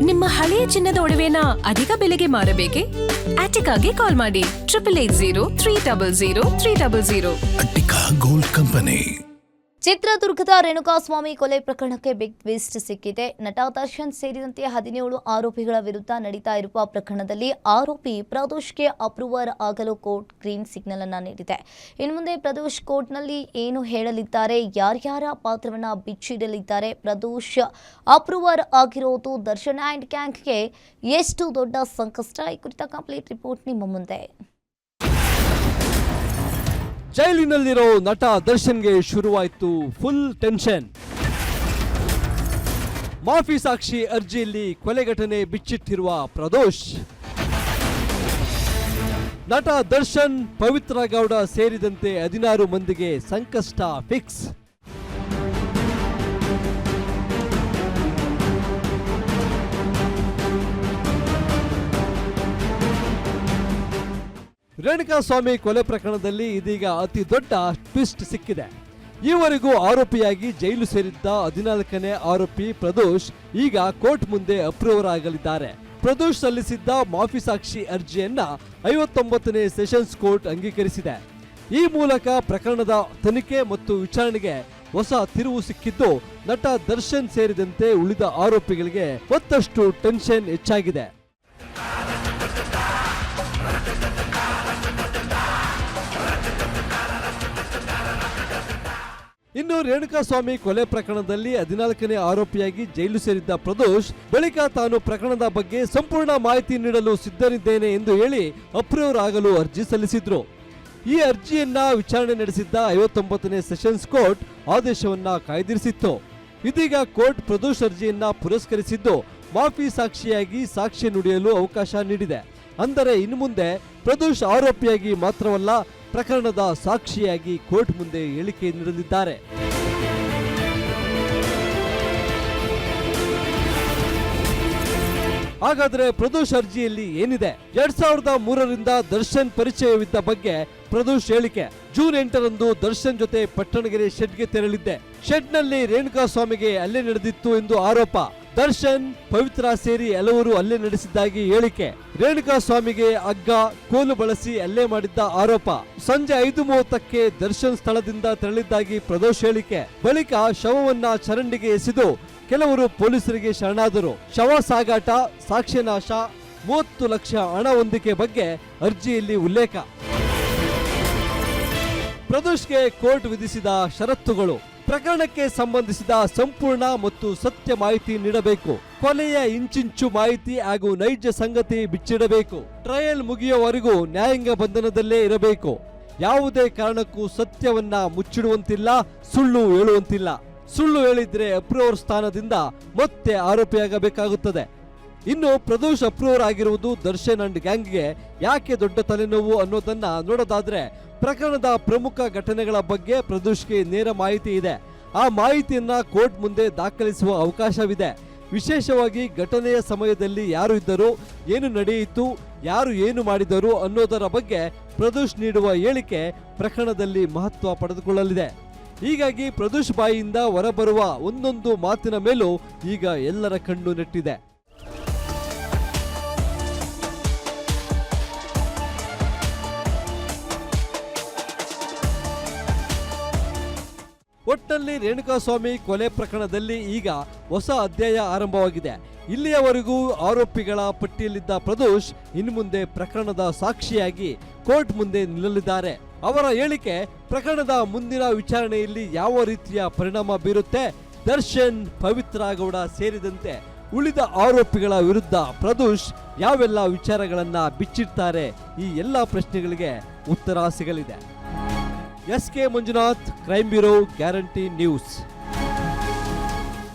ನಿಮ್ಮ ಹಳೆಯ ಚಿನ್ನದ ಒಡವೆನ ಅಧಿಕ ಬೆಲೆಗೆ ಮಾರಬೇಕೆ? ಆಟಿಕಾಗೆ ಕಾಲ್ ಮಾಡಿ 8880 ಅಟ್ಟಿಕಾ ಗೋಲ್ಡ್ ಕಂಪನಿ. ಚಿತ್ರದುರ್ಗದ ರೇಣುಕಾಸ್ವಾಮಿ ಕೊಲೆ ಪ್ರಕರಣಕ್ಕೆ ಬಿಗ್ ಟ್ವಿಸ್ಟ್ ಸಿಕ್ಕಿದೆ. ನಟ ದರ್ಶನ್ ಸೇರಿದಂತೆ 17 ಆರೋಪಿಗಳ ವಿರುದ್ಧ ನಡೀತಾ ಇರುವ ಪ್ರಕರಣದಲ್ಲಿ ಆರೋಪಿ ಪ್ರದೋಷ್ಗೆ ಅಪ್ರೂವರ್ ಆಗಲು ಕೋರ್ಟ್ ಗ್ರೀನ್ ಸಿಗ್ನಲ್ ಅನ್ನು ನೀಡಿದೆ. ಇನ್ನು ಮುಂದೆ ಪ್ರದೋಷ್ ಕೋರ್ಟ್ನಲ್ಲಿ ಏನು ಹೇಳಲಿದ್ದಾರೆ, ಯಾರ್ಯಾರ ಪಾತ್ರವನ್ನು ಬಿಚ್ಚಿಡಲಿದ್ದಾರೆ, ಪ್ರದೋಷ್ ಅಪ್ರೂವರ್ ಆಗಿರೋದು ದರ್ಶನ್ ಆ್ಯಂಡ್ ಗ್ಯಾಂಗ್ಗೆ ಎಷ್ಟು ದೊಡ್ಡ ಸಂಕಷ್ಟ, ಈ ಕುರಿತ ಕಂಪ್ಲೀಟ್ ರಿಪೋರ್ಟ್ ನಿಮ್ಮ ಮುಂದೆ. ಜೈಲಿನಲ್ಲಿರೋ ನಟ ದರ್ಶನ್ಗೆ ಶುರುವಾಯಿತು ಫುಲ್ ಟೆನ್ಷನ್. ಮಾಫಿ ಸಾಕ್ಷಿ ಅರ್ಜಿಯಲ್ಲಿ ಕೊಲೆ ಘಟನೆ ಬಿಚ್ಚಿಟ್ಟಿರುವ ಪ್ರದೋಷ್, ನಟ ದರ್ಶನ್, ಪವಿತ್ರ ಗೌಡ ಸೇರಿದಂತೆ 16 ಮಂದಿಗೆ ಸಂಕಷ್ಟ ಫಿಕ್ಸ್. ರೇಣುಕಾಸ್ವಾಮಿ ಕೊಲೆ ಪ್ರಕರಣದಲ್ಲಿ ಇದೀಗ ಅತಿ ದೊಡ್ಡ ಟ್ವಿಸ್ಟ್ ಸಿಕ್ಕಿದೆ. ಈವರೆಗೂ ಆರೋಪಿಯಾಗಿ ಜೈಲು ಸೇರಿದ್ದ 14ನೇ ಆರೋಪಿ ಪ್ರದೋಷ್ ಈಗ ಕೋರ್ಟ್ ಮುಂದೆ ಅಪ್ರೂವರ್ ಆಗಲಿದ್ದಾರೆ. ಪ್ರದೋಷ್ ಸಲ್ಲಿಸಿದ್ದ ಮಾಫಿ ಸಾಕ್ಷಿ ಅರ್ಜಿಯನ್ನ 59ನೇ ಸೆಷನ್ಸ್ ಕೋರ್ಟ್ ಅಂಗೀಕರಿಸಿದೆ. ಈ ಮೂಲಕ ಪ್ರಕರಣದ ತನಿಖೆ ಮತ್ತು ವಿಚಾರಣೆಗೆ ಹೊಸ ತಿರುವು ಸಿಕ್ಕಿದ್ದು ನಟ ದರ್ಶನ್ ಸೇರಿದಂತೆ ಉಳಿದ ಆರೋಪಿಗಳಿಗೆ ಮತ್ತಷ್ಟು ಟೆನ್ಷನ್ ಹೆಚ್ಚಾಗಿದೆ. ಇನ್ನು ರೇಣುಕಾಸ್ವಾಮಿ ಕೊಲೆ ಪ್ರಕರಣದಲ್ಲಿ 14ನೇ ಆರೋಪಿಯಾಗಿ ಜೈಲು ಸೇರಿದ್ದ ಪ್ರದೋಷ್ ಬಳಿಕ ತಾನು ಪ್ರಕರಣದ ಬಗ್ಗೆ ಸಂಪೂರ್ಣ ಮಾಹಿತಿ ನೀಡಲು ಸಿದ್ಧನಿದ್ದೇನೆ ಎಂದು ಹೇಳಿ ಅಪ್ರೂವರ್ ಆಗಲು ಅರ್ಜಿ ಸಲ್ಲಿಸಿದ್ರು. ಈ ಅರ್ಜಿಯನ್ನ ವಿಚಾರಣೆ ನಡೆಸಿದ್ದ 59ನೇ ಸೆಷನ್ಸ್ ಕೋರ್ಟ್ ಆದೇಶವನ್ನ ಕಾಯ್ದಿರಿಸಿತ್ತು. ಇದೀಗ ಕೋರ್ಟ್ ಪ್ರದೋಷ್ ಅರ್ಜಿಯನ್ನ ಪುರಸ್ಕರಿಸಿದ್ದು ಮಾಫಿ ಸಾಕ್ಷಿಯಾಗಿ ಸಾಕ್ಷ್ಯ ನುಡಿಯಲು ಅವಕಾಶ ನೀಡಿದೆ. ಅಂದರೆ ಇನ್ನು ಮುಂದೆ ಪ್ರದೋಷ್ ಆರೋಪಿಯಾಗಿ ಮಾತ್ರವಲ್ಲ, ಪ್ರಕರಣದ ಸಾಕ್ಷಿಯಾಗಿ ಕೋರ್ಟ್ ಮುಂದೆ ಹೇಳಿಕೆ ನೀಡಲಿದ್ದಾರೆ. ಹಾಗಾದ್ರೆ ಪ್ರದೋಷ್ ಅರ್ಜಿಯಲ್ಲಿ ಏನಿದೆ? 2003ರಿಂದ ದರ್ಶನ್ ಪರಿಚಯವಿದ್ದ ಬಗ್ಗೆ ಪ್ರದೋಷ್ ಹೇಳಿಕೆ. ಜೂನ್ 8ರಂದು ದರ್ಶನ್ ಜೊತೆ ಪಟ್ಟಣಗೆರೆ ಶೆಡ್ಗೆ ತೆರಳಿದ್ದೆ. ಶೆಡ್ನಲ್ಲಿ ರೇಣುಕಾಸ್ವಾಮಿಗೆ ಹಲ್ಲೆ ನಡೆದಿತ್ತು ಎಂದು ಆರೋಪ. ದರ್ಶನ್, ಪವಿತ್ರ ಸೇರಿ ಹಲವರು ಹಲ್ಲೆ ನಡೆಸಿದ್ದಾಗಿ ಹೇಳಿಕೆ. ರೇಣುಕಾಸ್ವಾಮಿಗೆ ಹಗ್ಗ, ಕೋಲು ಬಳಸಿ ಹಲ್ಲೆ ಮಾಡಿದ್ದ ಆರೋಪ. ಸಂಜೆ 5:30ಕ್ಕೆ ದರ್ಶನ್ ಸ್ಥಳದಿಂದ ತೆರಳಿದ್ದಾಗಿ ಪ್ರದೋಷ್ ಹೇಳಿಕೆ. ಬಳಿಕ ಶವವನ್ನ ಚರಂಡಿಗೆ ಎಸೆದು ಕೆಲವರು ಪೊಲೀಸರಿಗೆ ಶರಣಾದರು. ಶವ ಸಾಗಾಟ, ಸಾಕ್ಷ್ಯನಾಶ, 30 ಲಕ್ಷ ಹಣ ಹೊಂದಿಕೆ ಬಗ್ಗೆ ಅರ್ಜಿಯಲ್ಲಿ ಉಲ್ಲೇಖ. ಪ್ರದೋಷ್ಗೆ ಕೋರ್ಟ್ ವಿಧಿಸಿದ ಷರತ್ತುಗಳು: ಪ್ರಕರಣಕ್ಕೆ ಸಂಬಂಧಿಸಿದ ಸಂಪೂರ್ಣ ಮತ್ತು ಸತ್ಯ ಮಾಹಿತಿ ನೀಡಬೇಕು. ಕೊಲೆಯ ಇಂಚಿಂಚು ಮಾಹಿತಿ ಹಾಗೂ ನೈಜ ಸಂಗತಿ ಬಿಚ್ಚಿಡಬೇಕು. ಟ್ರಯಲ್ ಮುಗಿಯುವವರೆಗೂ ನ್ಯಾಯಾಂಗ ಬಂಧನದಲ್ಲೇ ಇರಬೇಕು. ಯಾವುದೇ ಕಾರಣಕ್ಕೂ ಸತ್ಯವನ್ನ ಮುಚ್ಚಿಡುವಂತಿಲ್ಲ, ಸುಳ್ಳು ಹೇಳುವಂತಿಲ್ಲ. ಸುಳ್ಳು ಹೇಳಿದ್ರೆ ಅಪ್ರೂವರ್ ಸ್ಥಾನದಿಂದ ಮತ್ತೆ ಆರೋಪಿಯಾಗಬೇಕಾಗುತ್ತದೆ. ಇನ್ನು ಪ್ರದೋಷ್ ಅಪ್ರೂವರ್ ಆಗಿರುವುದು ದರ್ಶನ್ ಅಂಡ್ ಗ್ಯಾಂಗ್ಗೆ ಯಾಕೆ ದೊಡ್ಡ ತಲೆನೋವು ಅನ್ನೋದನ್ನ ನೋಡೋದಾದ್ರೆ, ಪ್ರಕರಣದ ಪ್ರಮುಖ ಘಟನೆಗಳ ಬಗ್ಗೆ ಪ್ರದೋಷ್ಗೆ ನೇರ ಮಾಹಿತಿ ಇದೆ. ಆ ಮಾಹಿತಿಯನ್ನ ಕೋರ್ಟ್ ಮುಂದೆ ದಾಖಲಿಸುವ ಅವಕಾಶವಿದೆ. ವಿಶೇಷವಾಗಿ ಘಟನೆಯ ಸಮಯದಲ್ಲಿ ಯಾರು ಇದ್ದರು, ಏನು ನಡೆಯಿತು, ಯಾರು ಏನು ಮಾಡಿದರು ಅನ್ನೋದರ ಬಗ್ಗೆ ಪ್ರದೋಷ್ ನೀಡುವ ಹೇಳಿಕೆ ಪ್ರಕರಣದಲ್ಲಿ ಮಹತ್ವ ಪಡೆದುಕೊಳ್ಳಲಿದೆ. ಹೀಗಾಗಿ ಪ್ರದೋಷ್ ಬಾಯಿಯಿಂದ ಹೊರಬರುವ ಒಂದೊಂದು ಮಾತಿನ ಮೇಲೂ ಈಗ ಎಲ್ಲರ ಕಣ್ಣು ನೆಟ್ಟಿದೆ. ಒಟ್ಟಲ್ಲಿ ರೇಣುಕಾಸ್ವಾಮಿ ಕೊಲೆ ಪ್ರಕರಣದಲ್ಲಿ ಈಗ ಹೊಸ ಅಧ್ಯಾಯ ಆರಂಭವಾಗಿದೆ. ಇಲ್ಲಿಯವರೆಗೂ ಆರೋಪಿಗಳ ಪಟ್ಟಿಯಲ್ಲಿದ್ದ ಪ್ರದೋಷ್ ಇನ್ನು ಮುಂದೆ ಪ್ರಕರಣದ ಸಾಕ್ಷಿಯಾಗಿ ಕೋರ್ಟ್ ಮುಂದೆ ನಿಲ್ಲಲಿದ್ದಾರೆ. ಅವರ ಹೇಳಿಕೆ ಪ್ರಕರಣದ ಮುಂದಿನ ವಿಚಾರಣೆಯಲ್ಲಿ ಯಾವ ರೀತಿಯ ಪರಿಣಾಮ ಬೀರುತ್ತೆ, ದರ್ಶನ್, ಪವಿತ್ರ ಗೌಡ ಸೇರಿದಂತೆ ಉಳಿದ ಆರೋಪಿಗಳ ವಿರುದ್ಧ ಪ್ರದೋಷ್ ಯಾವೆಲ್ಲ ವಿಚಾರಗಳನ್ನ ಬಿಚ್ಚಿಡ್ತಾರೆ, ಈ ಎಲ್ಲ ಪ್ರಶ್ನೆಗಳಿಗೆ ಉತ್ತರ ಸಿಗಲಿದೆ. SK Manjunath, crime bureau, guarantee news.